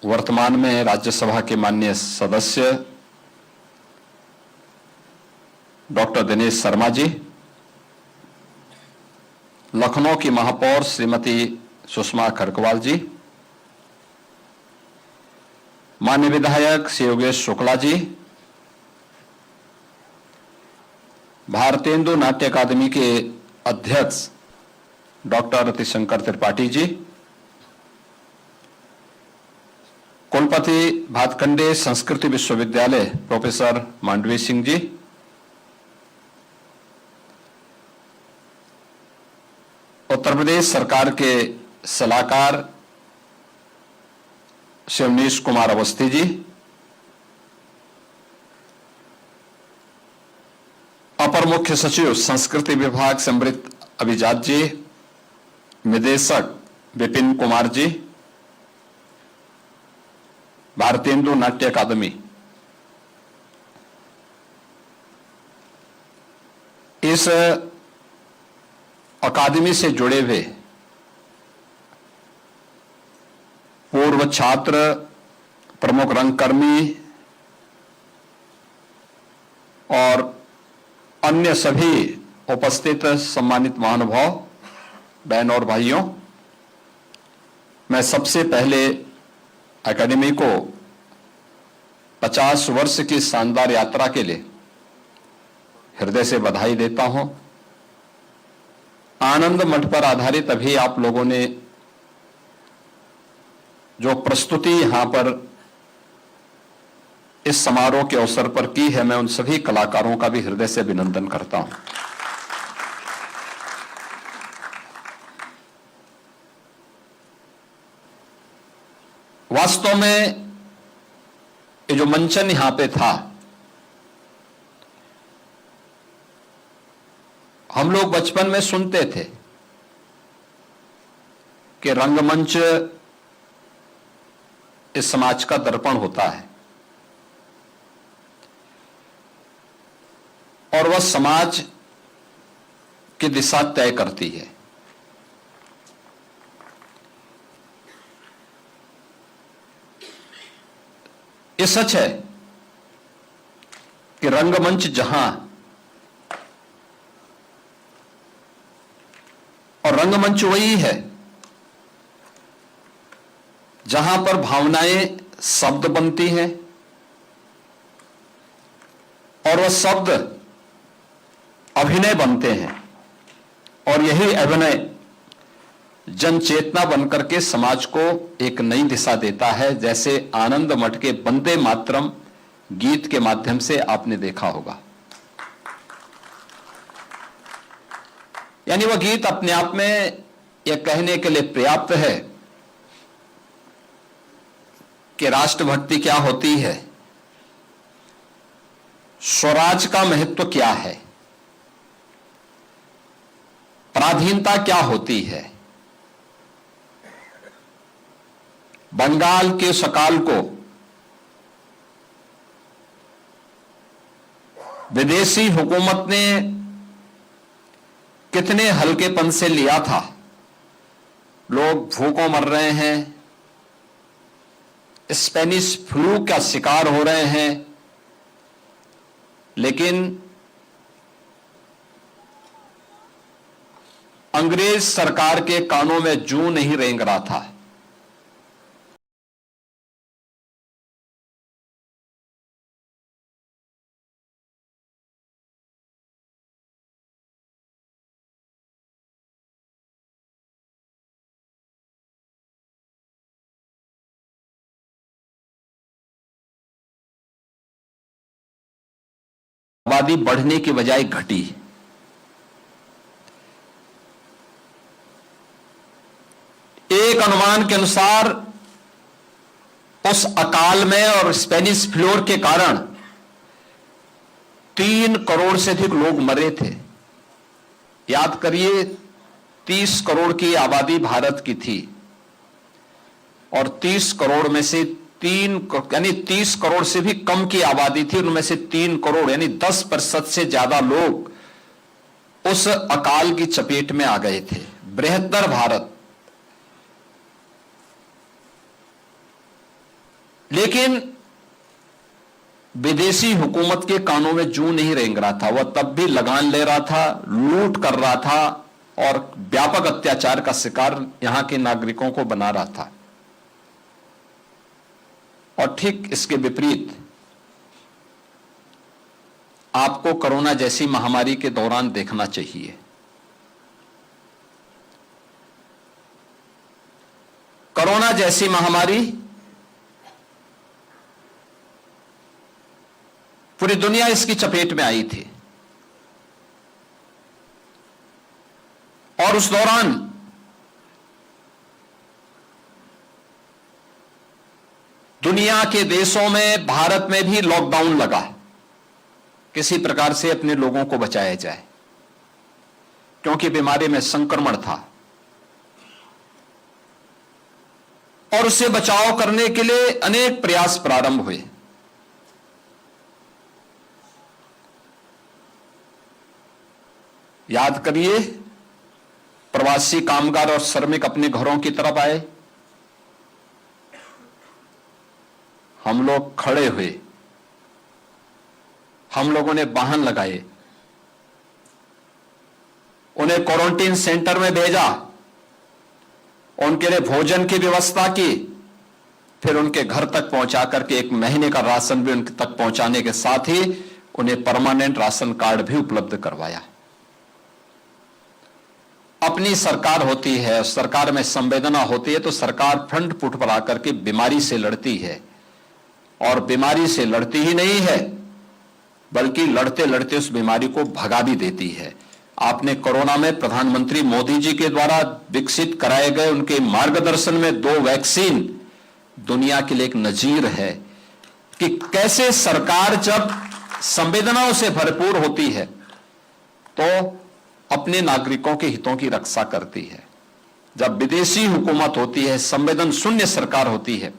वर्तमान में राज्यसभा के माननीय सदस्य डॉक्टर दिनेश शर्मा जी, लखनऊ की महापौर श्रीमती सुषमा खरकवाल जी, माननीय विधायक श्री योगेश शुक्ला जी, भारतेंदु नाट्य अकादमी के अध्यक्ष डॉक्टर रतिशंकर त्रिपाठी जी, कुलपति भातखंडे संस्कृति विश्वविद्यालय प्रोफेसर मांडवी सिंह जी, उत्तर प्रदेश सरकार के सलाहकार शिवनीश कुमार अवस्थी जी, अपर मुख्य सचिव संस्कृति विभाग समृत अभिजात जी, निदेशक विपिन कुमार जी, भारतेंदु नाट्य अकादमी, इस अकादमी से जुड़े हुए पूर्व छात्र, प्रमुख रंगकर्मी और अन्य सभी उपस्थित सम्मानित महानुभाव, बहन और भाइयों, मैं सबसे पहले अकादमी को 50 वर्ष की शानदार यात्रा के लिए हृदय से बधाई देता हूं। आनंद मठ पर आधारित अभी आप लोगों ने जो प्रस्तुति यहां पर इस समारोह के अवसर पर की है, मैं उन सभी कलाकारों का भी हृदय से अभिनंदन करता हूं। वास्तव में ये जो मंचन यहां पे था, हम लोग बचपन में सुनते थे कि रंगमंच इस समाज का दर्पण होता है और वह समाज की दिशा तय करती है। ये सच है कि रंगमंच जहां और रंगमंच वही है जहां पर भावनाएं शब्द बनती हैं और वह शब्द अभिनय बनते हैं और यही अभिनय जन चेतना बनकर के समाज को एक नई दिशा देता है, जैसे आनंद मठ के वंदे मातरम गीत के माध्यम से आपने देखा होगा। यानी वह गीत अपने आप में यह कहने के लिए पर्याप्त है कि राष्ट्रभक्ति क्या होती है, स्वराज का महत्व क्या है, पराधीनता क्या होती है, बंगाल के सकाल को विदेशी हुकूमत ने कितने हल्केपन से लिया था। लोग भूखों मर रहे हैं, स्पेनिश फ्लू का शिकार हो रहे हैं, लेकिन अंग्रेज सरकार के कानों में जूं नहीं रेंग रहा था। आबादी बढ़ने की बजाय घटी। एक अनुमान के अनुसार उस अकाल में और स्पेनिश फ्लू के कारण 3 करोड़ से अधिक लोग मरे थे। याद करिए, 30 करोड़ की आबादी भारत की थी और 30 करोड़ में से 30 करोड़ से भी कम की आबादी थी, उनमें से 3 करोड़ यानी 10% से ज्यादा लोग उस अकाल की चपेट में आ गए थे। बृहत्तर भारत लेकिन विदेशी हुकूमत के कानों में जूं नहीं रेंग रहा था। वह तब भी लगान ले रहा था, लूट कर रहा था और व्यापक अत्याचार का शिकार यहां के नागरिकों को बना रहा था। और ठीक इसके विपरीत आपको कोरोना जैसी महामारी के दौरान देखना चाहिए। कोरोना जैसी महामारी पूरी दुनिया इसकी चपेट में आई थी और उस दौरान दुनिया के देशों में, भारत में भी लॉकडाउन लगा, किसी प्रकार से अपने लोगों को बचाया जाए, क्योंकि बीमारी में संक्रमण था और उससे बचाव करने के लिए अनेक प्रयास प्रारंभ हुए। याद करिए, प्रवासी कामगार और श्रमिक अपने घरों की तरफ आए, हम लोग खड़े हुए, हम लोगों ने वाहन लगाए, उन्हें क्वारंटीन सेंटर में भेजा, उनके लिए भोजन की व्यवस्था की, फिर उनके घर तक पहुंचा करके 1 महीने का राशन भी उनके तक पहुंचाने के साथ ही उन्हें परमानेंट राशन कार्ड भी उपलब्ध करवाया। अपनी सरकार होती है, सरकार में संवेदना होती है, तो सरकार फ्रंट फुट पर आकर के बीमारी से लड़ती है और बीमारी से लड़ती ही नहीं है बल्कि लड़ते लड़ते उस बीमारी को भगा भी देती है। आपने कोरोना में प्रधानमंत्री मोदी जी के द्वारा विकसित कराए गए उनके मार्गदर्शन में 2 वैक्सीन दुनिया के लिए एक नजीर है कि कैसे सरकार जब संवेदनाओं से भरपूर होती है तो अपने नागरिकों के हितों की रक्षा करती है। जब विदेशी हुकूमत होती है, संवेदन शून्य सरकार होती है,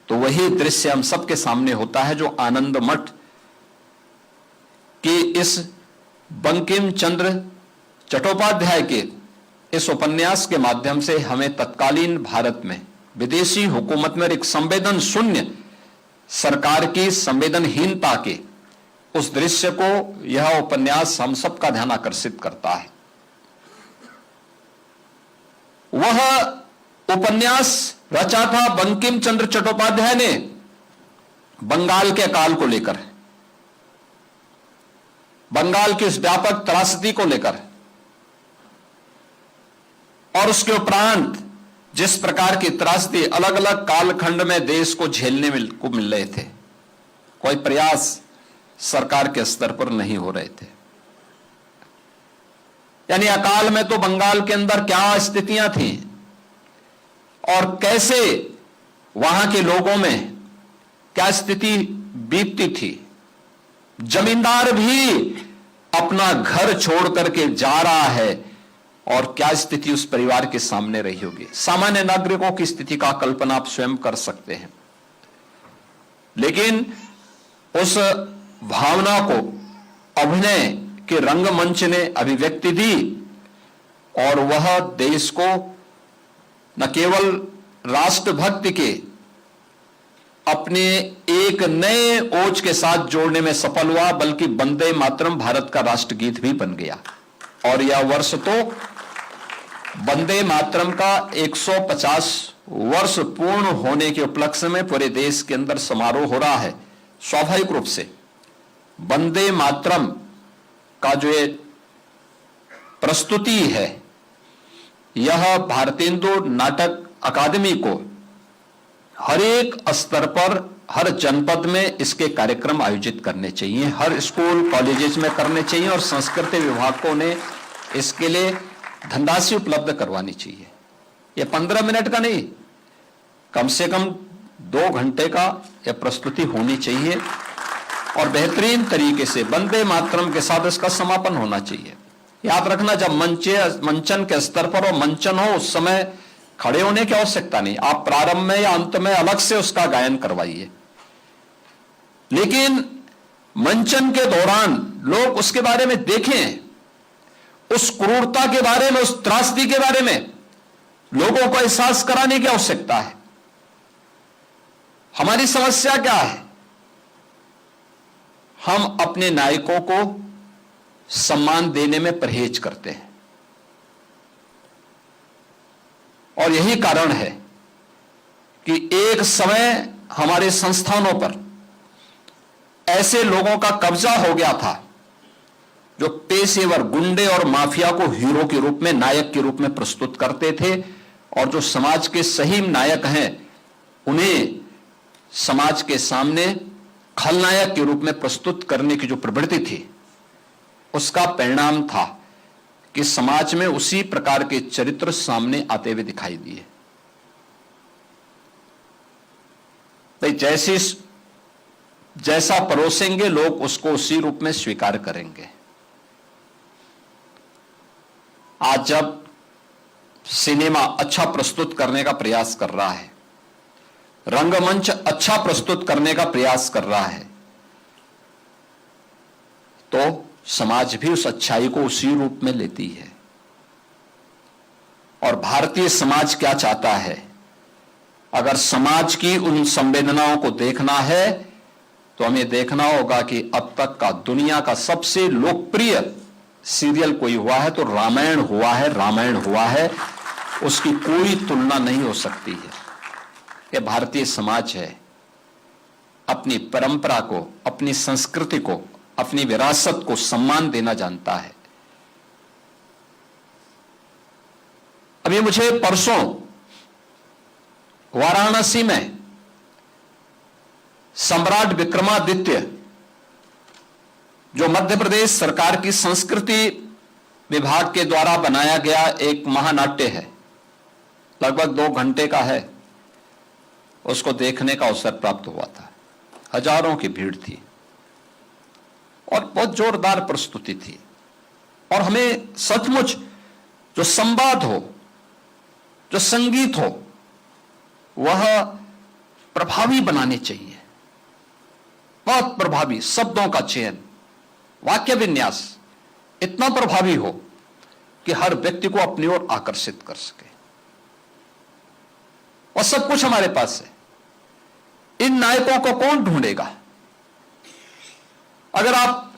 तो वही दृश्य हम सबके सामने होता है जो आनंद मठ के इस बंकिम चंद्र चट्टोपाध्याय के इस उपन्यास के माध्यम से हमें तत्कालीन भारत में विदेशी हुकूमत में एक संवेदन शून्य सरकार की संवेदनहीनता के उस दृश्य को यह उपन्यास हम सबका ध्यान आकर्षित करता है। वह उपन्यास रचा था बंकिम चंद्र चट्टोपाध्याय ने बंगाल के अकाल को लेकर, बंगाल की उस व्यापक त्रासदी को लेकर, और उसके उपरांत जिस प्रकार की त्रासदी अलग अलग कालखंड में देश को झेलने को मिल रहे थे, कोई प्रयास सरकार के स्तर पर नहीं हो रहे थे। यानी अकाल में तो बंगाल के अंदर क्या स्थितियां थी और कैसे वहां के लोगों में क्या स्थिति बीतती थी। जमींदार भी अपना घर छोड़ करके जा रहा है और क्या स्थिति उस परिवार के सामने रही होगी। सामान्य नागरिकों की स्थिति का कल्पना आप स्वयं कर सकते हैं। लेकिन उस भावना को अभिनय के रंगमंच ने अभिव्यक्ति दी और वह देश को न केवल राष्ट्रभक्ति के अपने एक नए ओज के साथ जोड़ने में सफल हुआ, बल्कि वंदे मातरम भारत का राष्ट्रगीत भी बन गया। और यह वर्ष तो वंदे मातरम का 150 वर्ष पूर्ण होने के उपलक्ष्य में पूरे देश के अंदर समारोह हो रहा है। स्वाभाविक रूप से वंदे मातरम का जो ये प्रस्तुति है, यह भारतेंदु नाटक अकादमी को हर एक स्तर पर, हर जनपद में इसके कार्यक्रम आयोजित करने चाहिए, हर स्कूल कॉलेजेस में करने चाहिए और संस्कृति विभाग को ने इसके लिए धनराशि उपलब्ध करवानी चाहिए। यह 15 मिनट का नहीं, कम से कम 2 घंटे का यह प्रस्तुति होनी चाहिए और बेहतरीन तरीके से वंदे मातरम के साथ इसका समापन होना चाहिए। याद रखना, जब मंचन के स्तर पर और मंचन हो उस समय खड़े होने की आवश्यकता नहीं, आप प्रारंभ में या अंत में अलग से उसका गायन करवाइए। लेकिन मंचन के दौरान लोग उसके बारे में देखें, उस क्रूरता के बारे में, उस त्रासदी के बारे में लोगों को एहसास कराने की आवश्यकता है। हमारी समस्या क्या है? हम अपने नायकों को सम्मान देने में परहेज करते हैं, और यही कारण है कि एक समय हमारे संस्थानों पर ऐसे लोगों का कब्जा हो गया था जो पेशेवर गुंडे और माफिया को हीरो के रूप में, नायक के रूप में प्रस्तुत करते थे, और जो समाज के सही नायक हैं उन्हें समाज के सामने खलनायक के रूप में प्रस्तुत करने की जो प्रवृत्ति थी, उसका परिणाम था कि समाज में उसी प्रकार के चरित्र सामने आते हुए दिखाई दिए। भाई जैसा परोसेंगे लोग उसको उसी रूप में स्वीकार करेंगे। आज जब सिनेमा अच्छा प्रस्तुत करने का प्रयास कर रहा है, रंगमंच अच्छा प्रस्तुत करने का प्रयास कर रहा है, तो समाज भी उस अच्छाई को उसी रूप में लेती है। और भारतीय समाज क्या चाहता है? अगर समाज की उन संवेदनाओं को देखना है तो हमें देखना होगा कि अब तक का दुनिया का सबसे लोकप्रिय सीरियल कोई हुआ है तो रामायण हुआ है। रामायण हुआ है, उसकी कोई तुलना नहीं हो सकती है। यह भारतीय समाज है, अपनी परंपरा को, अपनी संस्कृति को, अपनी विरासत को सम्मान देना जानता है। अभी मुझे परसों वाराणसी में सम्राट विक्रमादित्य, जो मध्य प्रदेश सरकार की संस्कृति विभाग के द्वारा बनाया गया एक महानाट्य है, लगभग 2 घंटे का है, उसको देखने का अवसर प्राप्त हुआ था। हजारों की भीड़ थी और बहुत जोरदार प्रस्तुति थी। और हमें सचमुच जो संवाद हो, जो संगीत हो, वह प्रभावी बनाने चाहिए। बहुत प्रभावी शब्दों का चयन, वाक्य विन्यास इतना प्रभावी हो कि हर व्यक्ति को अपनी ओर आकर्षित कर सके। और सब कुछ हमारे पास है। इन नायकों को कौन ढूंढेगा? अगर आप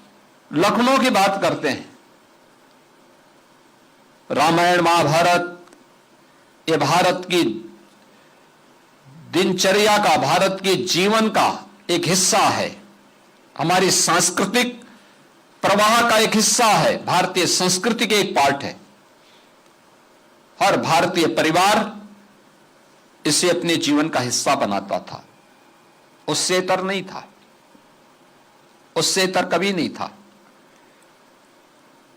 लखनऊ की बात करते हैं, रामायण महाभारत ये भारत की दिनचर्या का, भारत के जीवन का एक हिस्सा है, हमारी सांस्कृतिक प्रवाह का एक हिस्सा है, भारतीय संस्कृति के एक पार्ट है। हर भारतीय परिवार इसे अपने जीवन का हिस्सा बनाता था। उससे इतर नहीं था, उससे इतर कभी नहीं था।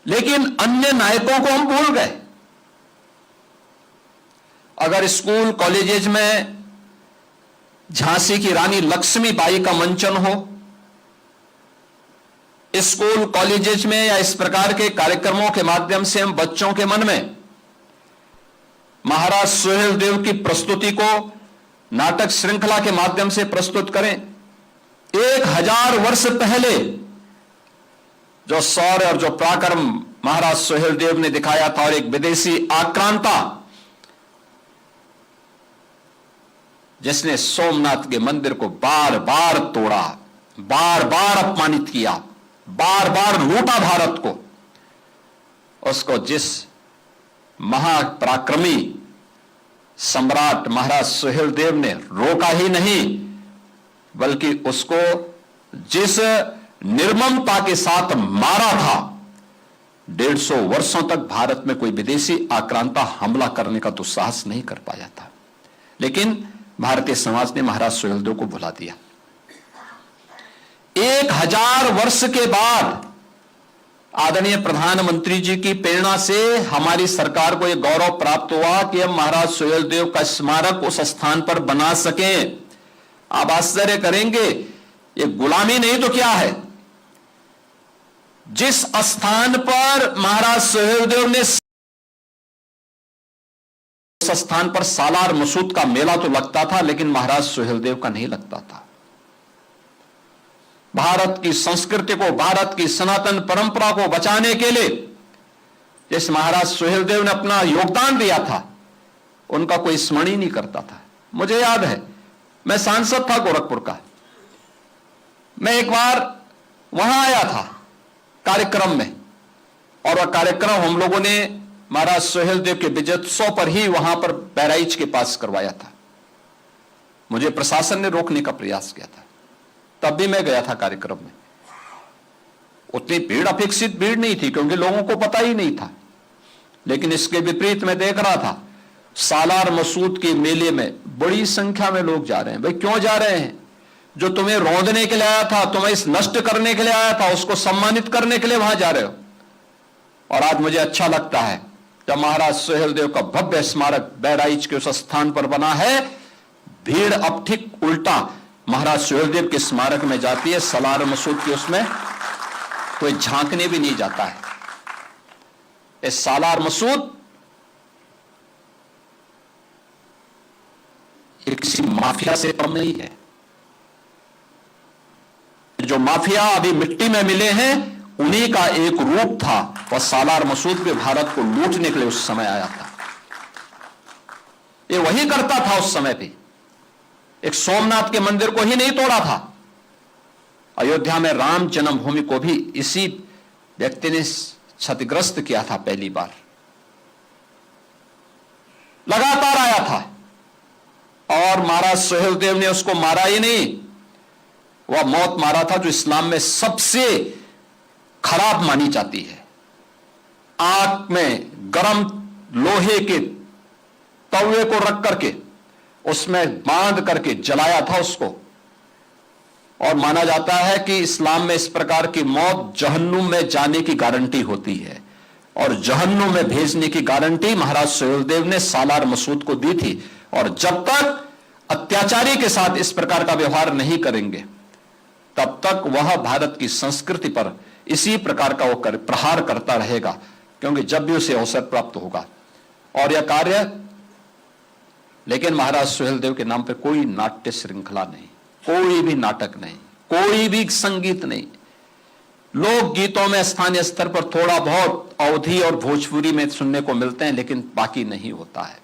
लेकिन अन्य नायकों को हम भूल गए। अगर स्कूल कॉलेजेज में झांसी की रानी लक्ष्मीबाई का मंचन हो, स्कूल कॉलेजेज में या इस प्रकार के कार्यक्रमों के माध्यम से हम बच्चों के मन में महाराज सुहेलदेव की प्रस्तुति को नाटक श्रृंखला के माध्यम से प्रस्तुत करें। 1000 वर्ष पहले जो शौर्य और जो पराक्रम महाराज सुहेलदेव ने दिखाया था, और एक विदेशी आक्रांता जिसने सोमनाथ के मंदिर को बार बार तोड़ा, बार बार अपमानित किया, बार बार लूटा भारत को, उसको जिस महापराक्रमी सम्राट महाराज सुहेलदेव ने रोका ही नहीं, बल्कि उसको जिस निर्ममता के साथ मारा था, 150 वर्षों तक भारत में कोई विदेशी आक्रांता हमला करने का दुस्साहस नहीं कर पाया था। लेकिन भारतीय समाज ने महाराज सुहेलदेव को भुला दिया। 1000 वर्ष के बाद आदरणीय प्रधानमंत्री जी की प्रेरणा से हमारी सरकार को यह गौरव प्राप्त हुआ कि हम महाराज सुहेलदेव का स्मारक उस स्थान पर बना सकें। आप आश्चर्य करेंगे, ये गुलामी नहीं तो क्या है? जिस स्थान पर महाराज सुहेलदेव ने, उस स्थान पर सालार मसूद का मेला तो लगता था, लेकिन महाराज सुहेलदेव का नहीं लगता था। भारत की संस्कृति को, भारत की सनातन परंपरा को बचाने के लिए जिस महाराज सुहेलदेव ने अपना योगदान दिया था, उनका कोई स्मरण ही नहीं करता था। मुझे याद है मैं सांसद था गोरखपुर का। मैं एक बार वहां आया था कार्यक्रम में, और वह कार्यक्रम हम लोगों ने महाराज सुहेलदेव के विजयोत्सव पर ही वहां पर बहराइच के पास करवाया था। मुझे प्रशासन ने रोकने का प्रयास किया था, तब भी मैं गया था कार्यक्रम में। उतनी भीड़, अपेक्षित भीड़ नहीं थी, क्योंकि लोगों को पता ही नहीं था। लेकिन इसके विपरीत मैं देख रहा था, सालार मसूद के मेले में बड़ी संख्या में लोग जा रहे हैं। भाई क्यों जा रहे हैं? जो तुम्हें रौंदने के लिए आया था, तुम्हें इस नष्ट करने के लिए आया था, उसको सम्मानित करने के लिए वहां जा रहे हो। और आज मुझे अच्छा लगता है जब महाराज सुहेलदेव का भव्य स्मारक बहराइच के उस स्थान पर बना है, भीड़ अब ठीक उल्टा महाराज सुहेलदेव के स्मारक में जाती है। सालार मसूद के उसमें कोई झांकने भी नहीं जाता है। इस सालार मसूद किसी माफिया से कम नहीं है। जो माफिया अभी मिट्टी में मिले हैं, उन्हीं का एक रूप था। वह सालार मसूद भी भारत को लूटने के लिए उस समय आया था। ये वही करता था उस समय भी। एक सोमनाथ के मंदिर को ही नहीं तोड़ा था। अयोध्या में राम जन्मभूमि को भी इसी व्यक्ति ने क्षतिग्रस्त किया था पहली बार। लगातार आया था, और महाराज सुहेलदेव ने उसको मारा ही नहीं, वह मौत मारा था जो इस्लाम में सबसे खराब मानी जाती है। आग में गरम लोहे के तवे को रख करके उसमें बांध करके जलाया था उसको। और माना जाता है कि इस्लाम में इस प्रकार की मौत जहन्नुम में जाने की गारंटी होती है, और जहन्नुम में भेजने की गारंटी महाराज सुहेलदेव ने सालार मसूद को दी थी। और जब तक अत्याचारी के साथ इस प्रकार का व्यवहार नहीं करेंगे, तब तक वह भारत की संस्कृति पर इसी प्रकार का वो प्रहार करता रहेगा, क्योंकि जब भी उसे अवसर प्राप्त होगा। और यह कार्य, लेकिन महाराज सुहेलदेव के नाम पर कोई नाट्य श्रृंखला नहीं, कोई भी नाटक नहीं, कोई भी संगीत नहीं। लोक गीतों में स्थानीय स्तर पर थोड़ा बहुत अवधी और भोजपुरी में सुनने को मिलते हैं, लेकिन बाकी नहीं होता है।